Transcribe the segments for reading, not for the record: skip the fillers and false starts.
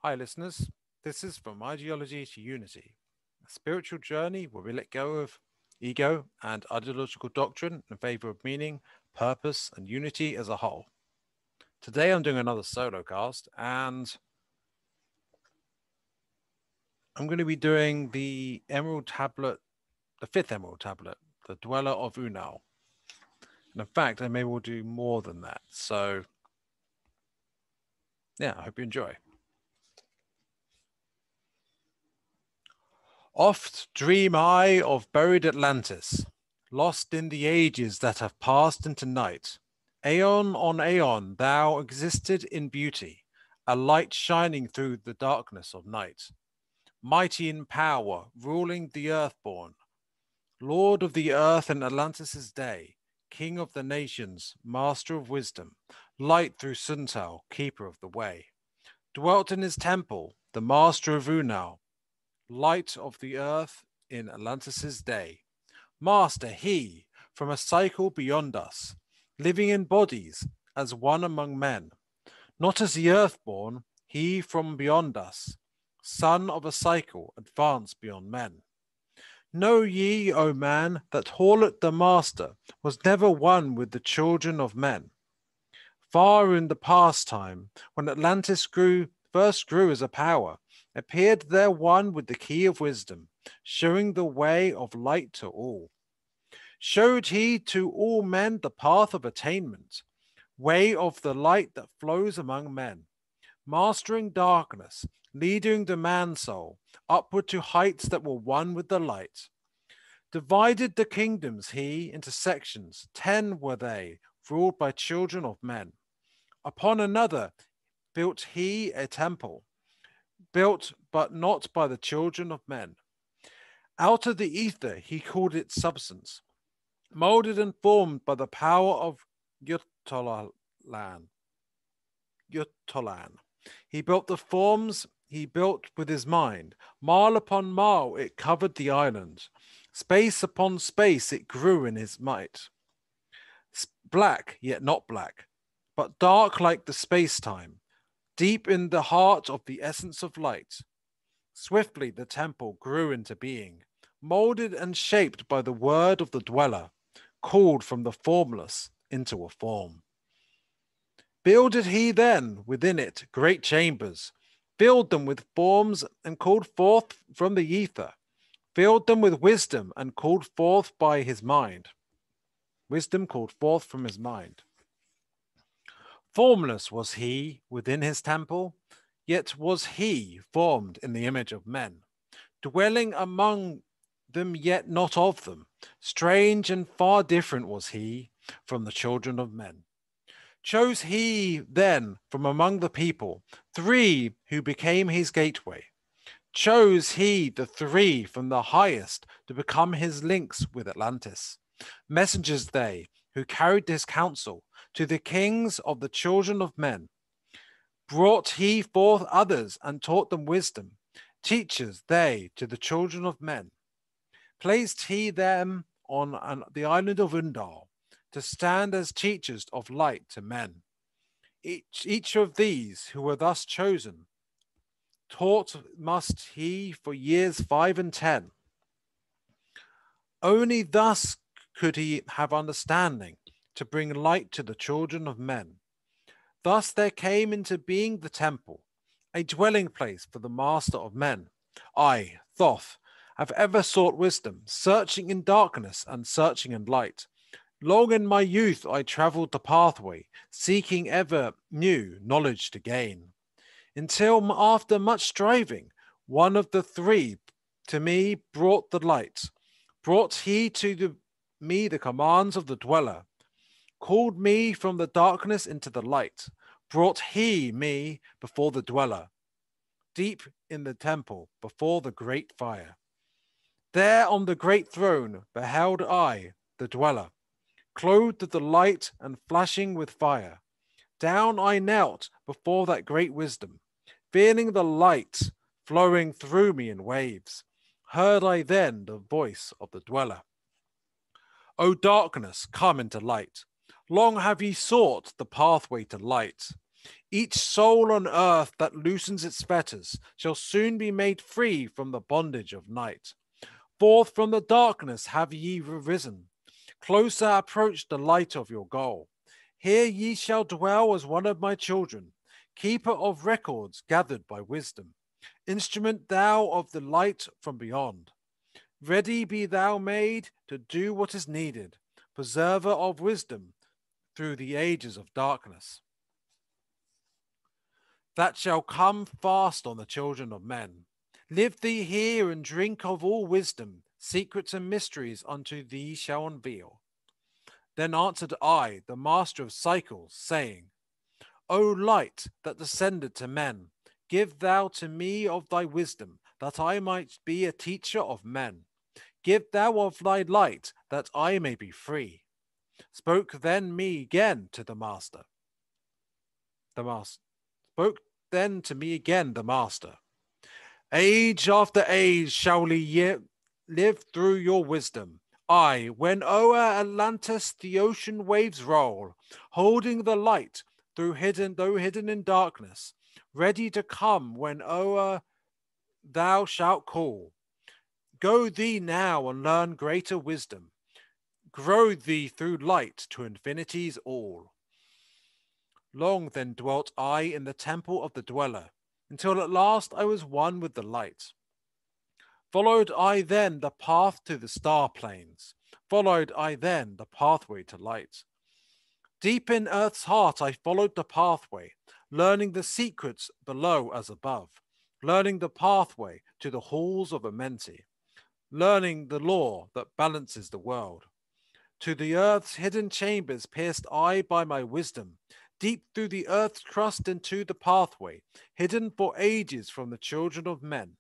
Hi, listeners. This is From Ideology to Unity, a spiritual journey where we let go of ego and ideological doctrine in favor of meaning, purpose, and unity as a whole. Today, I'm doing another solo cast, and I'm going to be doing the Emerald Tablet, the fifth Emerald Tablet, the Dweller of Unal. And in fact, I may well do more than that. So, yeah, I hope you enjoy. Oft dream I of buried Atlantis, lost in the ages that have passed into night. Aeon on aeon thou existed in beauty, a light shining through the darkness of night. Mighty in power, ruling the earthborn, Lord of the earth in Atlantis' day, King of the nations, master of wisdom, light through Suntal, keeper of the way. Dwelt in his temple, the master of Unal, light of the earth in Atlantis' day. Master, he, from a cycle beyond us, living in bodies as one among men. Not as the earthborn, he from beyond us, son of a cycle advanced beyond men. Know ye, O man, that Horlet the master was never one with the children of men. Far in the past time, when Atlantis first grew as a power, appeared there one with the key of wisdom, showing the way of light to all. Showed he to all men the path of attainment, way of the light that flows among men, mastering darkness, leading the man soul upward to heights that were one with the light. Divided the kingdoms he into sections, 10 were they, ruled by children of men. Upon another built he a temple, built but not by the children of men. Out of the ether he called it substance, molded and formed by the power of Yutolan. Yutolan. He built the forms he built with his mind. Mile upon mile it covered the island. Space upon space it grew in his might. Black, yet not black, but dark like the space-time, deep in the heart of the essence of light. Swiftly the temple grew into being, molded and shaped by the word of the dweller, called from the formless into a form. Builded he then within it great chambers, filled them with forms and called forth from the ether, filled them with wisdom and called forth by his mind. Wisdom called forth from his mind. Formless was he within his temple, yet was he formed in the image of men, dwelling among them yet not of them. Strange and far different was he from the children of men. Chose he then from among the people 3 who became his gateway. Chose he the 3 from the highest to become his links with Atlantis. Messengers they, who carried his counsel to the kings of the children of men. Brought he forth others and taught them wisdom. Teachers they to the children of men. Placed he them on the island of Undal to stand as teachers of light to men. Each of these who were thus chosen taught must he for years 5 and 10. Only thus could he have understanding to bring light to the children of men. Thus there came into being the temple, a dwelling place for the master of men. I, Thoth, have ever sought wisdom, searching in darkness and searching in light. Long in my youth I travelled the pathway, seeking ever new knowledge to gain. Until after much striving, one of the 3 to me brought the light. Brought he to me the commands of the dweller, called me from the darkness into the light, brought he me before the dweller, deep in the temple before the great fire. There on the great throne beheld I the dweller, clothed with the light and flashing with fire. Down I knelt before that great wisdom, feeling the light flowing through me in waves. Heard I then the voice of the dweller. O darkness, come into light. Long have ye sought the pathway to light. Each soul on earth that loosens its fetters shall soon be made free from the bondage of night. Forth from the darkness have ye risen, closer approach the light of your goal. Here ye shall dwell as one of my children, keeper of records gathered by wisdom, instrument thou of the light from beyond. Ready be thou made to do what is needed, preserver of wisdom through the ages of darkness. That shall come fast on the children of men. Live thee here and drink of all wisdom, secrets and mysteries unto thee shall unveil. Then answered I, the master of cycles, saying, O light that descended to men, give thou to me of thy wisdom, that I might be a teacher of men. Give thou of thy light, that I may be free. Spoke then me again to the master. Spoke then to me again the master. Age after age shall ye live through your wisdom. I, when o'er Atlantis the ocean waves roll, holding the light though hidden in darkness, ready to come when o'er thou shalt call. Go thee now and learn greater wisdom. Grow thee through light to infinity's all. Long then dwelt I in the temple of the Dweller, until at last I was one with the light. Followed I then the path to the star plains, followed I then the pathway to light. Deep in earth's heart I followed the pathway, learning the secrets below as above, learning the pathway to the halls of Amenti, learning the law that balances the world. To the earth's hidden chambers pierced I by my wisdom, deep through the earth's crust into the pathway, hidden for ages from the children of men.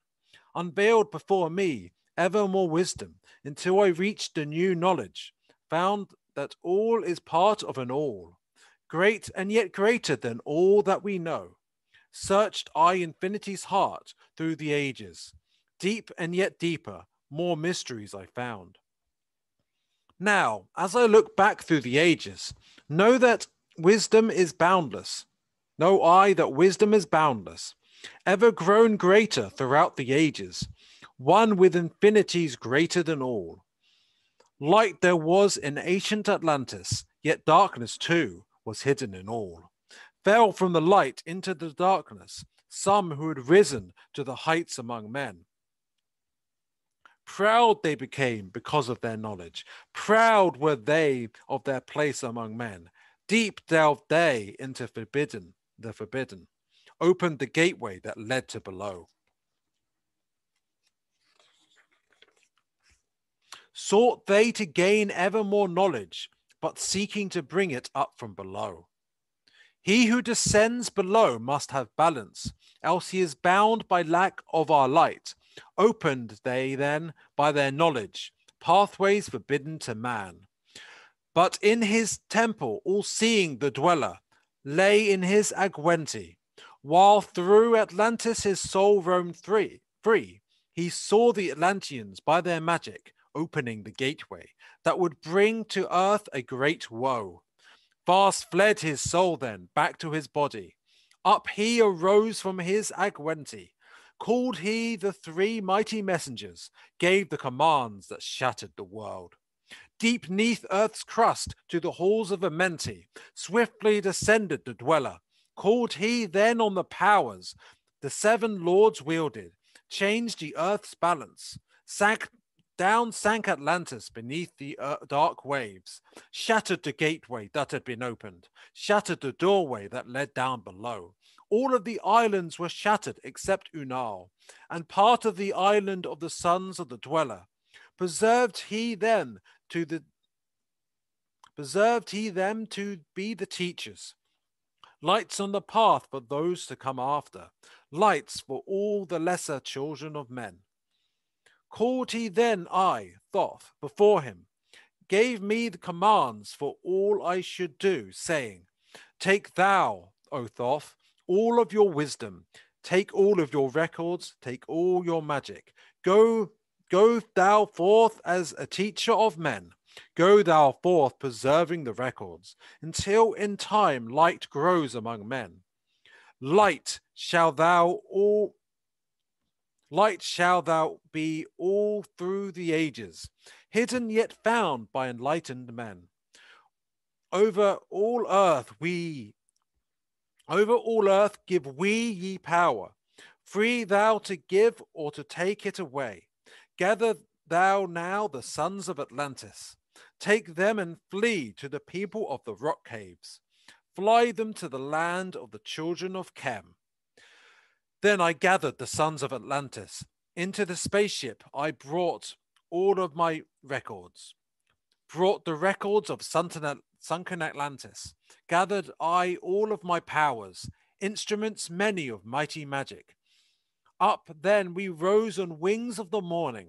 Unveiled before me ever more wisdom, until I reached the new knowledge, found that all is part of an all, great and yet greater than all that we know. Searched I infinity's heart through the ages, deep and yet deeper, more mysteries I found. Now, as I look back through the ages, know that wisdom is boundless. Know I that wisdom is boundless, ever grown greater throughout the ages, one with infinities greater than all. Light there was in ancient Atlantis, yet darkness too was hidden in all. Fell from the light into the darkness some who had risen to the heights among men. Proud they became because of their knowledge. Proud were they of their place among men. Deep delved they into the forbidden, opened the gateway that led to below. Sought they to gain ever more knowledge, but seeking to bring it up from below. He who descends below must have balance, else he is bound by lack of our light. Opened they then by their knowledge, pathways forbidden to man. But in his temple, all-seeing the Dweller lay in his Amenti, while through Atlantis his soul roamed free. He saw the Atlanteans by their magic, opening the gateway that would bring to earth a great woe. Fast fled his soul then back to his body. Up he arose from his Amenti. Called he the three mighty messengers, gave the commands that shattered the world. Deep neath earth's crust to the halls of Amenti, swiftly descended the Dweller. Called he then on the powers the seven lords wielded, changed the earth's balance, sank Atlantis beneath the dark waves, shattered the gateway that had been opened, shattered the doorway that led down below. All of the islands were shattered except Unal, and part of the island of the sons of the Dweller. Preserved he them to be the teachers. Lights on the path for those to come after, lights for all the lesser children of men. Called he then I, Thoth, before him, gave me the commands for all I should do, saying, Take thou, O Thoth, all of your wisdom, take all of your records, take all your magic. Go thou forth as a teacher of men. Go thou forth preserving the records, until in time light grows among men. Light shall thou all Light shall thou be all through the ages, hidden yet found by enlightened men. Over all earth give we ye power, free thou to give or to take it away. Gather thou now the sons of Atlantis, take them and flee to the people of the rock caves. Fly them to the land of the children of Chem. Then I gathered the sons of Atlantis. Into the spaceship I brought all of my records, brought the records of sunken Atlantis. Gathered I all of my powers, instruments many of mighty magic. Up then we rose on wings of the morning.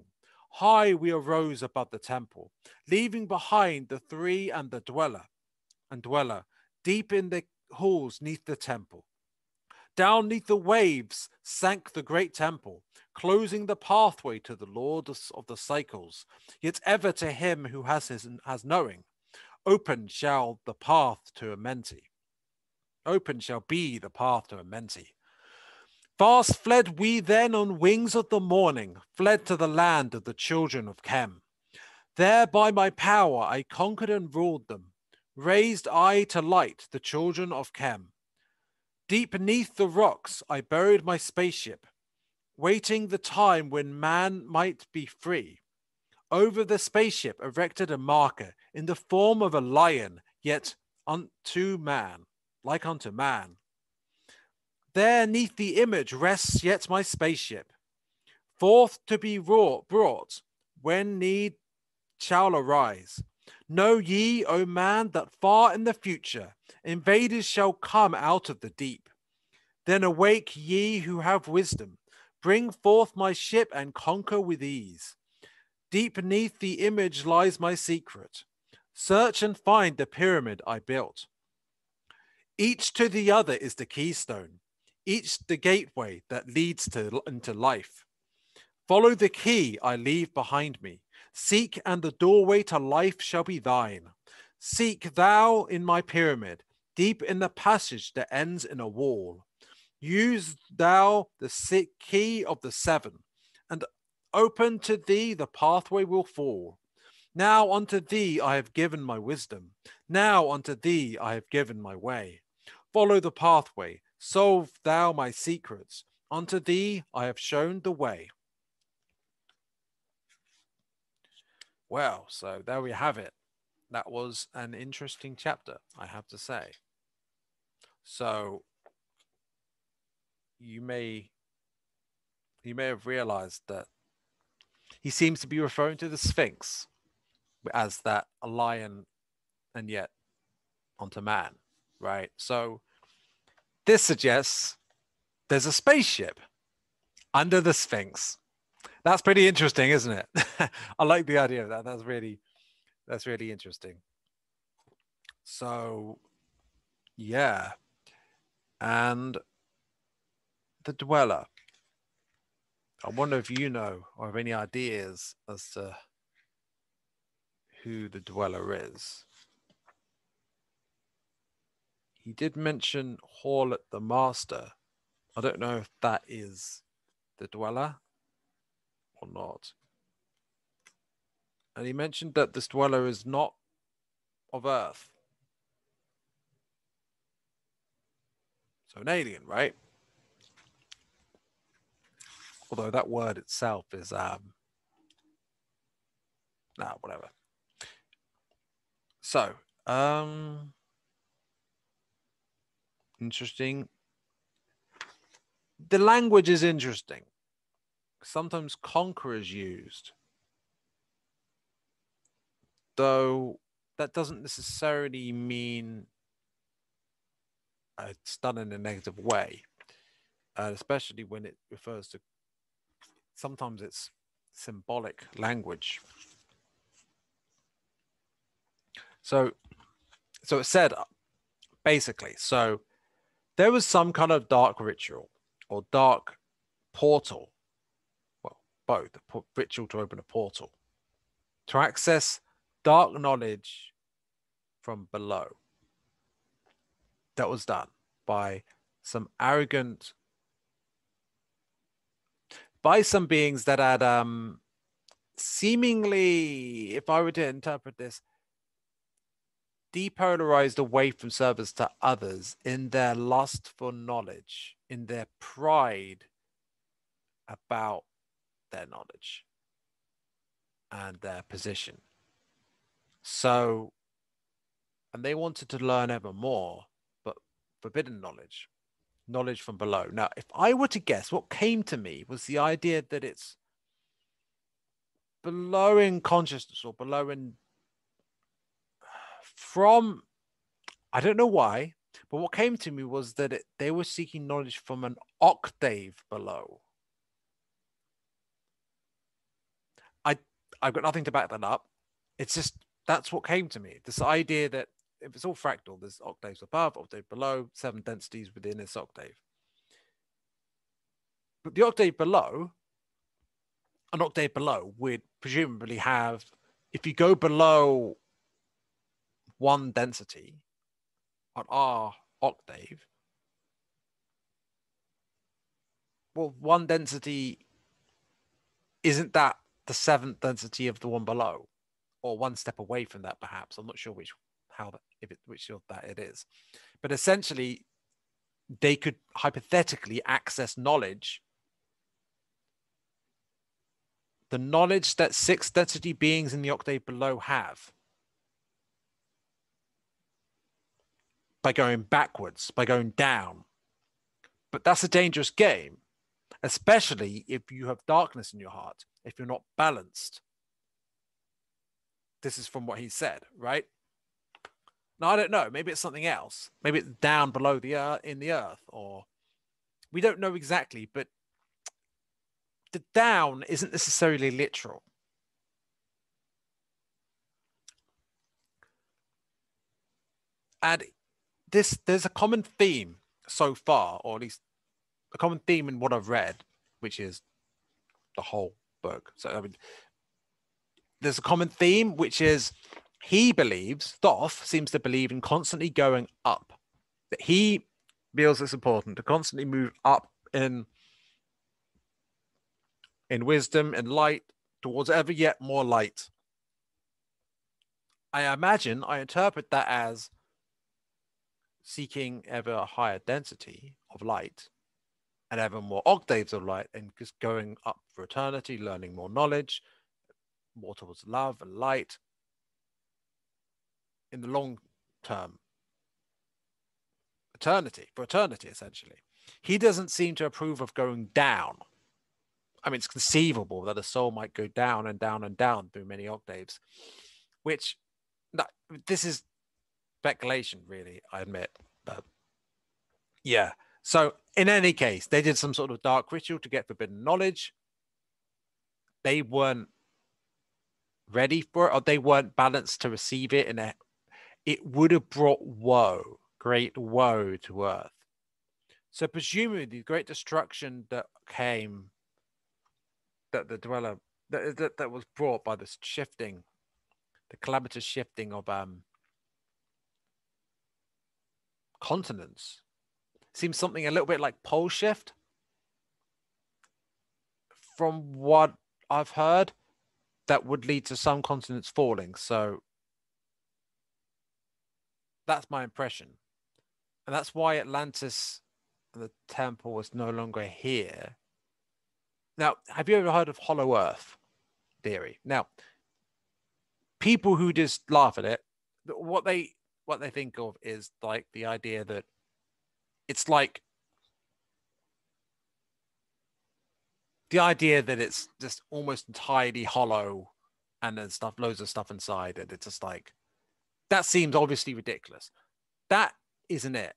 High we arose above the temple, leaving behind the three and the dweller, deep in the halls neath the temple. Down neath the waves sank the great temple, closing the pathway to the Lord of the cycles, yet ever to him who has knowing. Open shall the path to Amenti. Open shall be the path to Amenti. Fast fled we then on wings of the morning, fled to the land of the children of Chem. There by my power I conquered and ruled them, raised I to light the children of Chem. Deep beneath the rocks I buried my spaceship, waiting the time when man might be free. Over the spaceship erected a marker in the form of a lion, yet unto man, like unto man. There neath the image rests yet my spaceship, forth to be brought when need shall arise. Know ye, O man, that far in the future invaders shall come out of the deep. Then awake ye who have wisdom, bring forth my ship and conquer with ease. Deep beneath the image lies my secret. Search and find the pyramid I built. Each to the other is the keystone, each the gateway that leads into life. Follow the key I leave behind me. Seek, and the doorway to life shall be thine. Seek thou in my pyramid, deep in the passage that ends in a wall. Use thou the key of the seven, and open to thee the pathway will fall. Now unto thee I have given my wisdom. Now unto thee I have given my way. Follow the pathway, solve thou my secrets. Unto thee I have shown the way. Well, so there we have it. That was an interesting chapter, I have to say. So you may have realized that he seems to be referring to the Sphinx as that a lion and yet onto man, right? So this suggests there's a spaceship under the Sphinx. That's pretty interesting, isn't it? I like the idea of that. That's really interesting. So yeah. And the Dweller. I wonder if you know or have any ideas as to who the Dweller is. He did mention Hall at the Master. I don't know if that is the Dweller or not. And he mentioned that this Dweller is not of Earth. So an alien, right? Although that word itself is whatever. So interesting. The language is interesting. Sometimes conquer is used, though that doesn't necessarily mean it's done in a negative way, especially when it refers to, sometimes it's symbolic language. So it said, basically, so there was some kind of dark ritual or dark portal, well, both, a ritual to open a portal, to access dark knowledge from below. That was done by some arrogant, by some beings that had seemingly, if I were to interpret this, depolarized away from service to others in their lust for knowledge, in their pride about their knowledge and their position. So, and they wanted to learn ever more, but forbidden knowledge, knowledge from below. Now, if I were to guess, what came to me was the idea that it's below in consciousness or below in from, I don't know why, but what came to me was that they were seeking knowledge from an octave below. I've got nothing to back that up. It's just, that's what came to me. This idea that if it's all fractal, there's octaves above, octave below, 7 densities within this octave. But the octave below, an octave below would presumably have, if you go below 1 density on our octave, well, 1 density, isn't that the 7th density of the one below, or 1 step away from that, perhaps? I'm not sure which of that it is, but essentially they could hypothetically access knowledge, the knowledge that 6th density beings in the octave below have, by going backwards, by going down. But that's a dangerous game, especially if you have darkness in your heart, if you're not balanced. This is from what he said, right? Now, I don't know. Maybe it's something else. Maybe it's down below the earth, in the earth, or we don't know exactly, but the down isn't necessarily literal. And there's a common theme so far, or at least a common theme in what I've read, which is the whole book. So, I mean, there's a common theme, which is he believes, Thoth seems to believe in constantly going up. That he feels it's important to constantly move up in wisdom and light towards ever yet more light. I interpret that as seeking ever higher density of light and ever more octaves of light, and just going up for eternity, learning more knowledge, more towards love and light in the long term. For eternity, essentially. He doesn't seem to approve of going down. I mean, it's conceivable that a soul might go down and down and down through many octaves, which, this is speculation, really, I admit. But yeah. So in any case, they did some sort of dark ritual to get forbidden knowledge. They weren't ready for it, or they weren't balanced to receive it, and it would have brought woe, great woe to Earth. So presumably the great destruction that came, that the dweller that was brought by this shifting, the calamitous shifting of continents, seems something a little bit like pole shift, from what I've heard, that would lead to some continents falling. So that's my impression. And that's why Atlantis and the temple was no longer here. Now, have you ever heard of Hollow Earth theory? Now, people who just laugh at it, what they think of is like the idea that it's like the idea that it's just almost entirely hollow and then loads of stuff inside, and it's just like, that seems obviously ridiculous. That isn't it.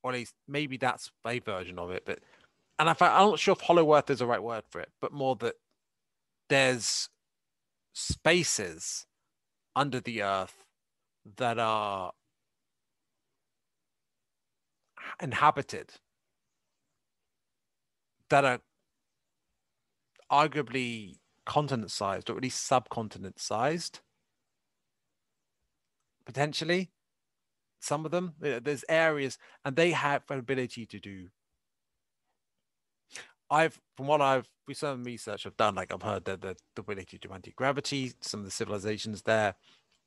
Or at least maybe that's a version of it, but I'm not sure if Hollow Earth is the right word for it, but more that there's spaces under the earth that are inhabited, that are arguably continent sized, or at least subcontinent sized, potentially. some of them, there's areas, and they have an ability to do. From what with some research I've done, like I've heard that the ability to do anti-gravity, some of the civilizations there,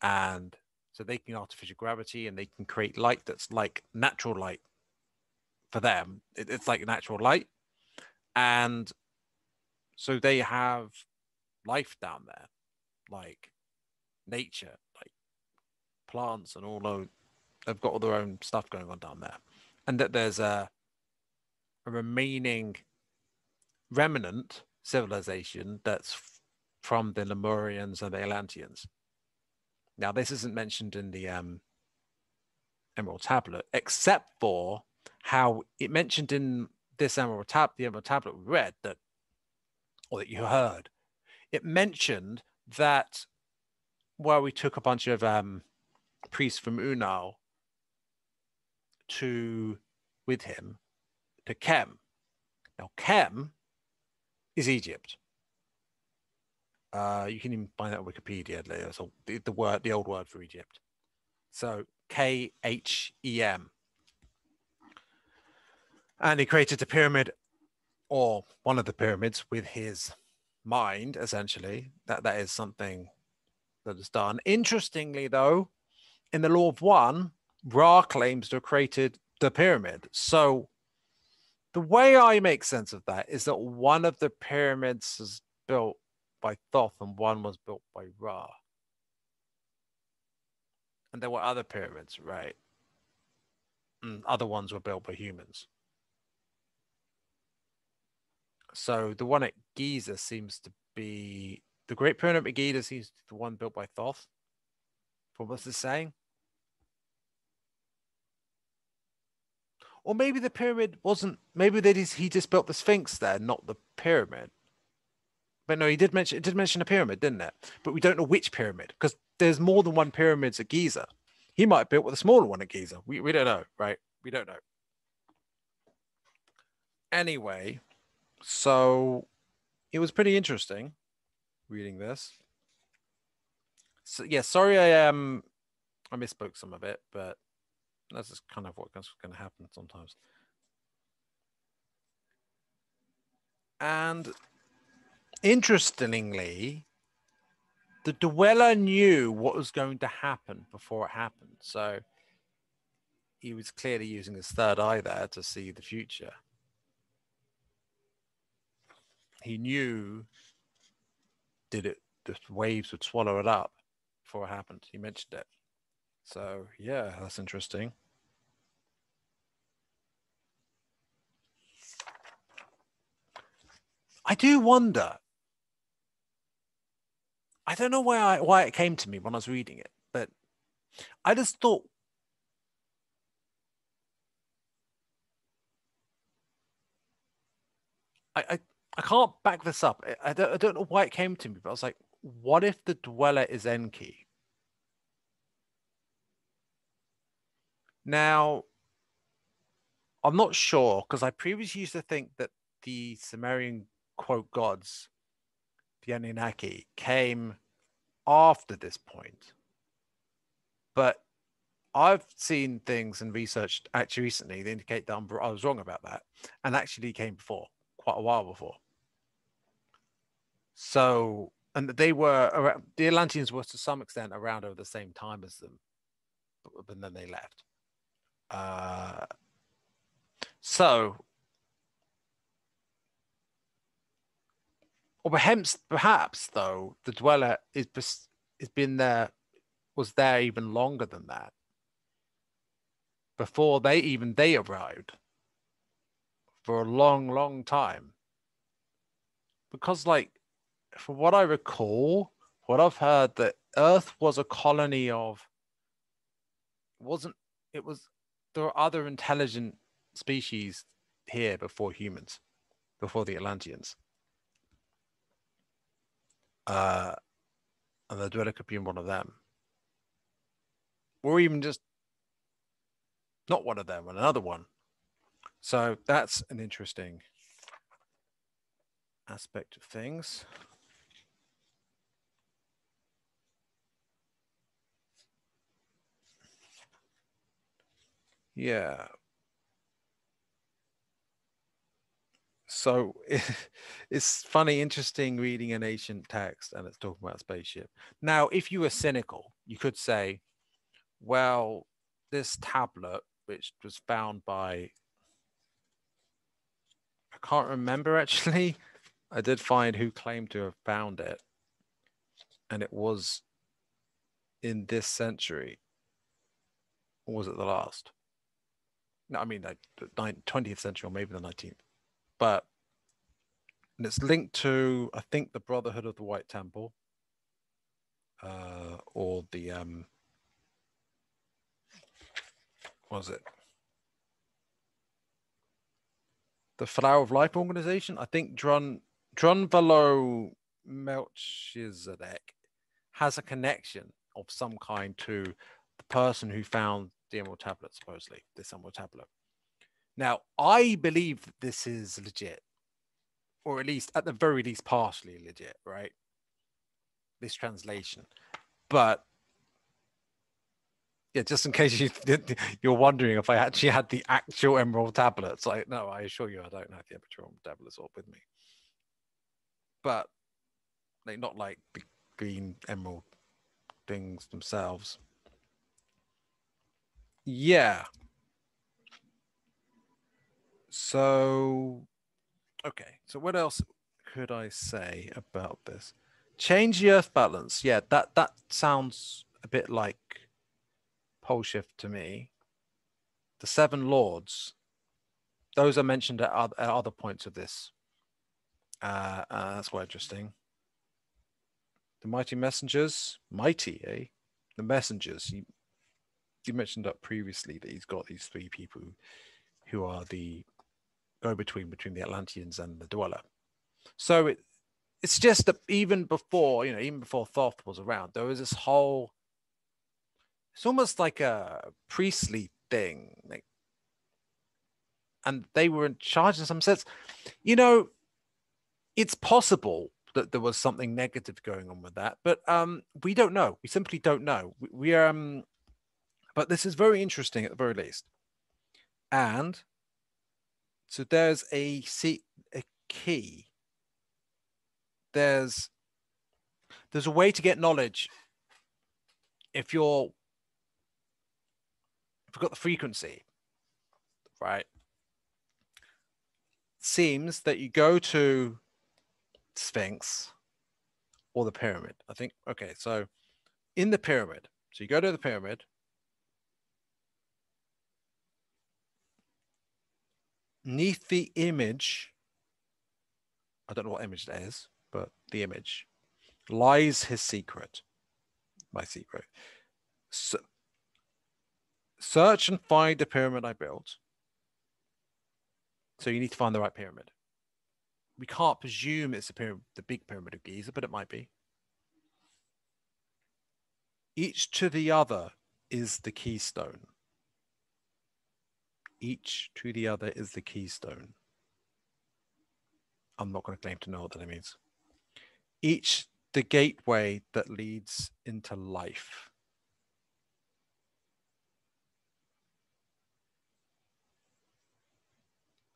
and so they can artificial gravity and they can create light that's like natural light for them. It's like natural light, and so they have life down there, like nature, like plants and all those. They've got all their own stuff going on down there, and that there's a remaining remnant civilization that's from the Lemurians and the Atlanteans. Now, this isn't mentioned in the Emerald Tablet, except for how it mentioned in this the Emerald Tablet we read that, or that you heard, it mentioned that we took a bunch of priests from Unal with him to Kem. Now, Kem is Egypt. You can even find that on Wikipedia. So the old word for Egypt. So Khem. And he created the pyramid, or one of the pyramids, with his mind, essentially. That is something that is done. Interestingly, though, in the Law of One, Ra claims to have created the pyramid. So the way I make sense of that is that one of the pyramids is built by Thoth and one was built by Ra. And there were other pyramids, right? And other ones were built by humans. So the one at Giza seems to be the Great Pyramid at Giza seems to be the one built by Thoth. From what's it saying? Or maybe the pyramid wasn't. Maybe he just built the Sphinx there, not the pyramid. But no, it did mention a pyramid, didn't it? But we don't know which pyramid because there's more than one pyramids at Giza. He might have built with a smaller one at Giza. We don't know, right? We don't know. Anyway, so it was pretty interesting reading this. So yeah, sorry I misspoke some of it, but that's just kind of what's going to happen sometimes. And interestingly, the Dweller knew what was going to happen before it happened. So he was clearly using his third eye there to see the future. He knew the waves would swallow it up before it happened. He mentioned it. So yeah, that's interesting. I do wonder. I don't know why it came to me when I was reading it, but I just thought I can't back this up. I don't know why it came to me, but I was like, what if the Dweller is Enki? Now, I'm not sure because I previously used to think that the Sumerian quote gods, the Anunnaki, came after this point. But I've seen things and researched actually recently that indicate that I was wrong about that and actually came before, quite a while before. So, and they were, the Atlanteans were to some extent around over the same time as them, but then they left. So, or perhaps though, the Dweller was there even longer than that, before they arrived, for a long time. Because, like, from what I recall, what I've heard, that Earth was a colony of. It was there were other intelligent species here before humans, before the Atlanteans. And the Dweller could be one of them. Or even just not one of them, and another one. So that's an interesting aspect of things. Yeah. So it's funny, interesting reading an ancient text and it's talking about a spaceship. Now, if you were cynical, you could say, well, this tablet, which was found by, I can't remember actually. I did find who claimed to have found it, and it was in this century. Or was it the last? No, I mean, like the 20th century or maybe the 19th. But and it's linked to, I think, the Brotherhood of the White Temple, or the what was it? The Flower of Life organization. I think Drunvalo Melchizedek has a connection of some kind to the person who found the Emerald Tablet, supposedly, this Emerald Tablet. Now, I believe that this is legit, or at least, at the very least, partially legit, right? This translation. But yeah, just in case you're wondering if I actually had the actual Emerald Tablets, like, no, I assure you I don't have the Emerald Tablets all with me. But like, not like the green emerald things themselves. Yeah. So, okay. So what else could I say about this? Change the Earth balance. Yeah, that sounds a bit like pole shift to me. The Seven Lords. Those are mentioned at other points of this. That's quite interesting. The mighty messengers. Mighty, eh? The messengers. You mentioned that previously that he's got these three people who are the go-between between the Atlanteans and the Dweller. So it's just that even before Thoth was around, there was this whole, it's almost like a priestly thing, like, and they were in charge in some sense. It's possible that there was something negative going on with that, but we don't know. We simply don't know. But this is very interesting at the very least. And so there's a key. There's a way to get knowledge if you've got the frequency, right? Seems that you go to Sphinx or the pyramid. I think, okay, so in the pyramid, so you go to the pyramid, neath the image, I don't know what image that is, but the image, lies his secret, my secret. So, search and find the pyramid I built. So you need to find the right pyramid. We can't presume it's the big pyramid of Giza, but it might be. Each to the other is the keystone. Each to the other is the keystone. I'm not going to claim to know what that means. Each the gateway that leads into life.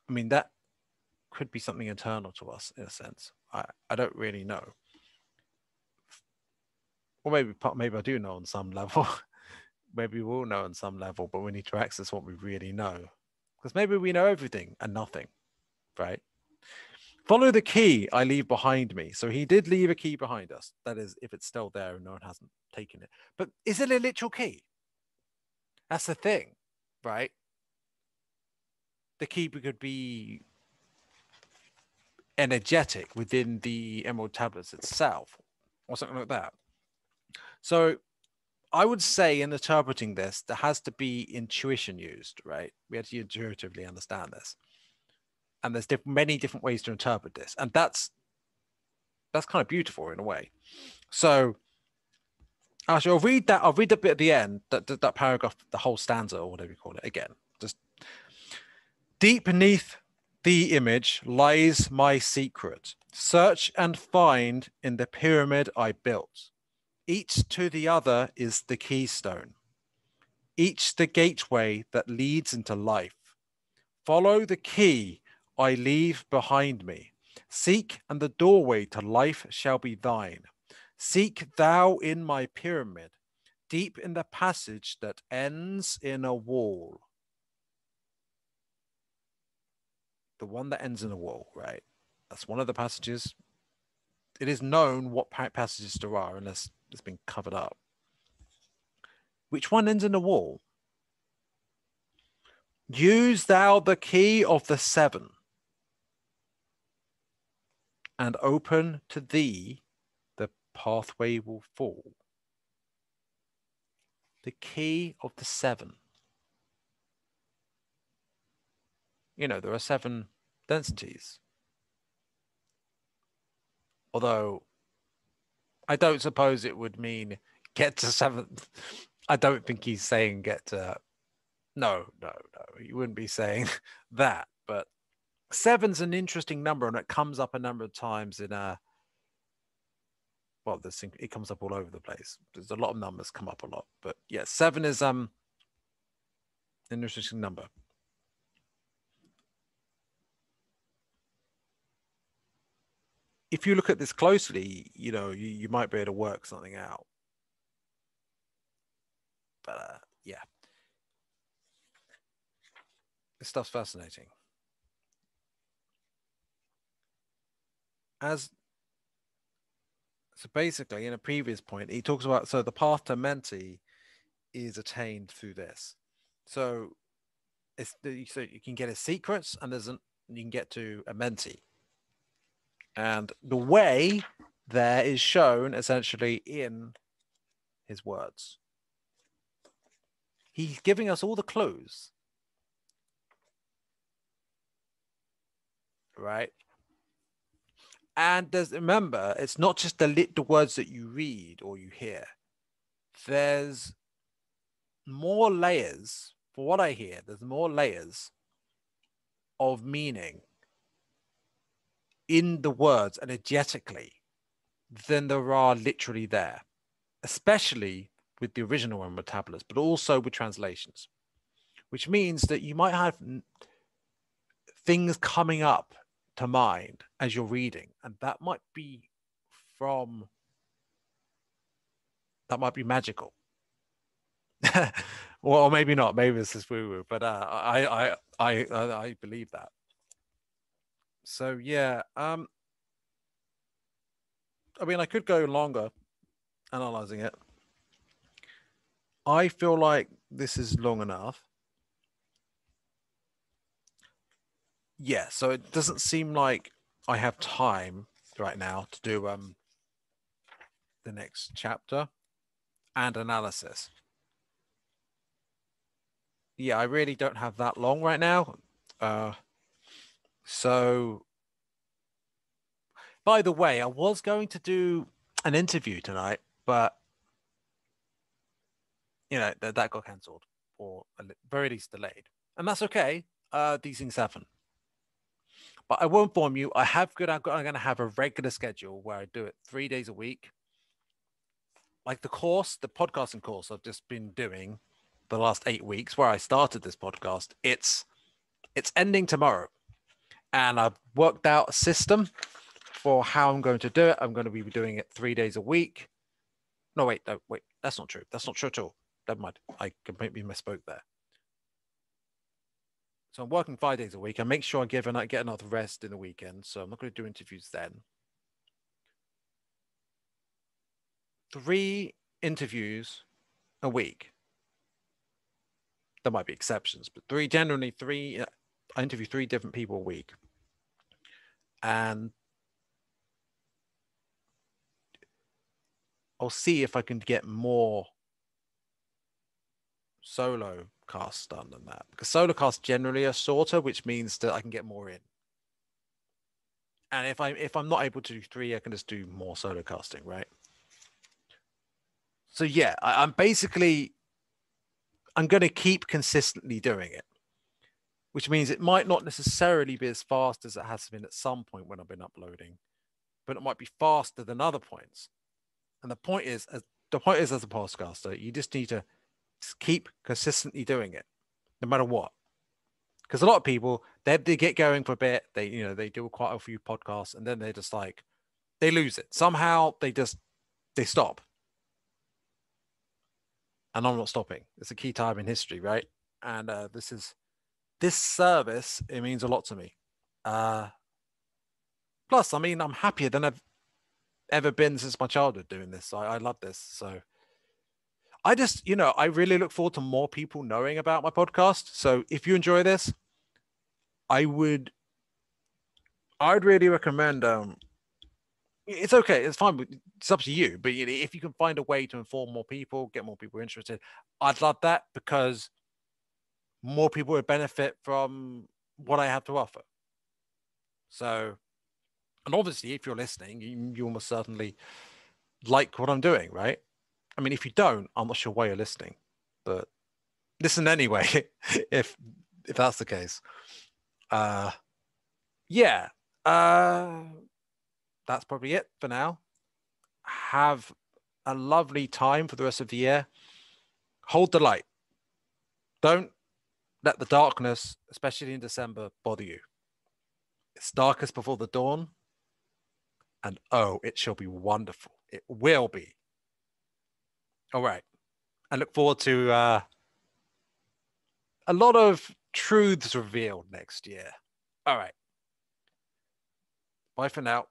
I mean, that could be something internal to us in a sense. I don't really know. Or maybe I do know on some level. Maybe we'll know on some level, but we need to access what we really know. Because maybe we know everything and nothing, right? Follow the key I leave behind me. So he did leave a key behind us. That is, if it's still there and no one hasn't taken it. But is it a literal key? That's the thing, right? The key could be energetic within the Emerald Tablets itself or something like that. So I would say in interpreting this, there has to be intuition used, right? We have to intuitively understand this. And there's many different ways to interpret this. And that's kind of beautiful in a way. So actually, I'll read the bit at the end, that paragraph, the whole stanza or whatever you call it again. Just deep beneath the image lies my secret. Search and find in the pyramid I built. Each to the other is the keystone. each the gateway that leads into life. Follow the key I leave behind me. Seek, and the doorway to life shall be thine. Seek thou in my pyramid, deep in the passage that ends in a wall. The one that ends in a wall, right? That's one of the passages. It is known what passages there are, unless it's been covered up. Which one ends in a wall? Use thou the key of the seven, and open to thee the pathway will fall. The key of the seven. You know, there are 7 densities. Although I don't suppose it would mean get to 7th. I don't think he's saying get to. No. He wouldn't be saying that. But 7's an interesting number, and it comes up a number of times in a. Well, this thing, it comes up all over the place. There's a lot of numbers come up a lot, but yeah, 7 is an interesting number. If you look at this closely, you know, you might be able to work something out. But yeah, this stuff's fascinating. So basically, in a previous point, he talks about, so the path to Amenti is attained through this. So so you can get his secrets, and you can get to Amenti. And the way there is shown essentially in his words. He's giving us all the clues. Right? And remember, it's not just the words that you read or you hear. There's more layers. For what I hear, there's more layers of meaning in the words energetically than there are literally there, especially with the original one with tablets, but also with translations, which means that you might have things coming up to mind as you're reading, and that might be magical. Well, maybe not. Maybe this is woo-woo, but I believe that. So yeah, I mean, I could go longer analyzing it. I feel like this is long enough. Yeah, so it doesn't seem like I have time right now to do the next chapter and analysis. Yeah, I really don't have that long right now. So, by the way, I was going to do an interview tonight, but you know that got cancelled, or at very least delayed, and that's okay. These things happen. But I won't inform you. I'm going to have a regular schedule where I do it 3 days a week. Like the podcasting course I've just been doing the last 8 weeks, where I started this podcast. It's ending tomorrow, and I've worked out a system for how I'm going to do it. I'm going to be doing it 3 days a week. No, wait. That's not true. That's not true at all. Never mind. I completely misspoke there. So I'm working 5 days a week. I make sure I get enough rest in the weekend. So I'm not going to do interviews then. 3 interviews a week. There might be exceptions, but generally three. I interview 3 different people a week, and I'll see if I can get more solo casts done than that, because solo casts generally are shorter, which means that I can get more in. And if I'm not able to do 3, I can just do more solo casting, right? So yeah, I'm going to keep consistently doing it, which means it might not necessarily be as fast as it has been at some point when I've been uploading, but it might be faster than other points. And the point is, as a podcaster, you just need to Just keep consistently doing it, no matter what. Because a lot of people, they get going for a bit, they do quite a few podcasts, and then they're just like, they lose it. Somehow they stop. And I'm not stopping. It's a key time in history, right? And this service, it means a lot to me. Plus, I mean, I'm happier than I've ever been since my childhood doing this. I love this. So I just, I really look forward to more people knowing about my podcast. So if you enjoy this, I'd really recommend. It's okay. It's fine. It's up to you. But if you can find a way to inform more people, get more people interested, I'd love that, because more people would benefit from what I have to offer. So, and obviously, if you're listening, you almost certainly like what I'm doing, right? I mean, if you don't, I'm not sure why you're listening, but listen anyway, if that's the case. Yeah. That's probably it for now. Have a lovely time for the rest of the year. Hold the light. Don't let the darkness, especially in December, bother you. It's darkest before the dawn, and oh, it shall be wonderful. It will be. All right. I look forward to a lot of truths revealed next year. All right. Bye for now.